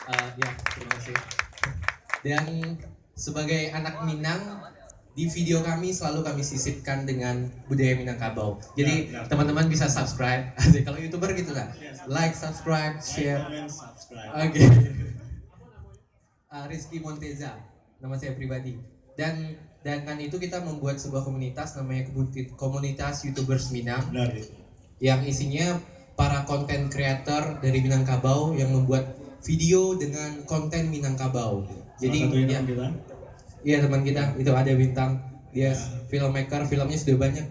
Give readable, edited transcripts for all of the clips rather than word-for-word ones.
Ya, terima kasih. Dan sebagai anak Minang, di video kami selalu kami sisipkan dengan budaya Minangkabau. Jadi teman-teman bisa subscribe. Kalau YouTuber gitu lah. Like, subscribe, share. Oke. Rizky Monteza, nama saya pribadi. Dan kan itu kita membuat sebuah komunitas namanya komunitas YouTubers Minang. Yang isinya para konten creator dari Minangkabau yang membuat video dengan konten Minangkabau. Jadi ya, iya teman kita itu ada Bintang, dia filmmaker, filmnya sudah banyak.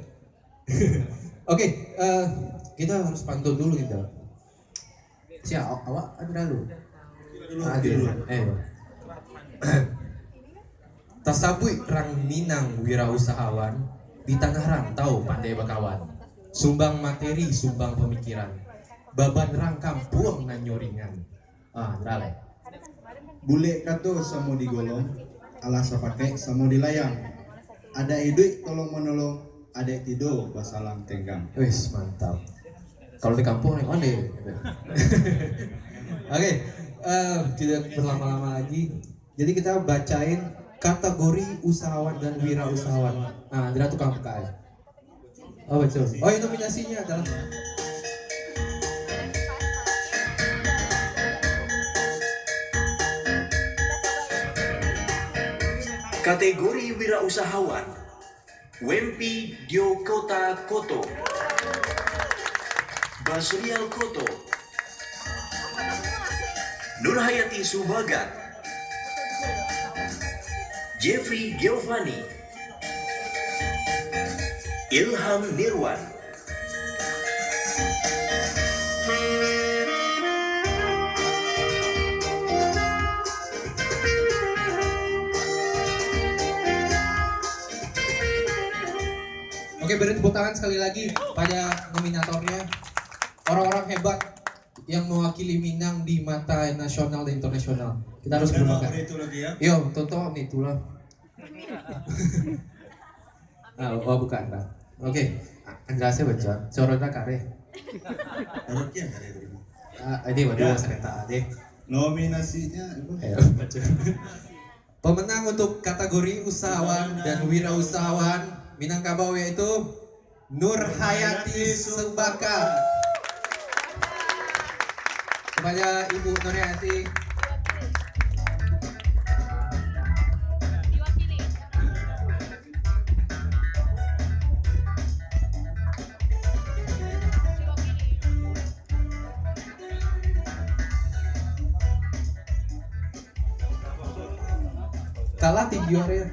Oke, kita harus pantun dulu kita. Siapa awak ada lu? Tasabui rang Minang wirausahawan di tanah rantau pandai bakawan. Sumbang materi, sumbang pemikiran. Baban rang kampung nanyoringan. Drale. Bule kato samo digolong, alasa pakai samo dilayang. Ada hidup tolong menolong, ada tido basalang tenggang. Wes mantap. Kalau di kampung yang mana? Oke, tidak berlama-lama lagi. Jadi kita bacain kategori usahawan dan wirausahawan. Andra tukang PKL. Oh betul. Oh ini nominasinya adalah kategori wirausahawan Wempi Dio Kota Koto, Basrial Koto, Nurhayati Subagat, Jeffrey Giovanni, Ilham Nirwan. Oke, beri tepuk tangan sekali lagi pada nominatornya. Orang-orang hebat yang mewakili Minang di mata nasional dan internasional. Kita harus berbangga. Yo, tonton nih tulah. Bukan, Pak. Oke, Andra saya baca. Sorota kare. Ini waduh serenta ade. Nominasinya baca. Pemenang untuk kategori usahawan dan wirausahawan Minangkabau yaitu Nurhayati Subaka. Kepada Ibu Nurhayati. Kalah tinggi orangnya.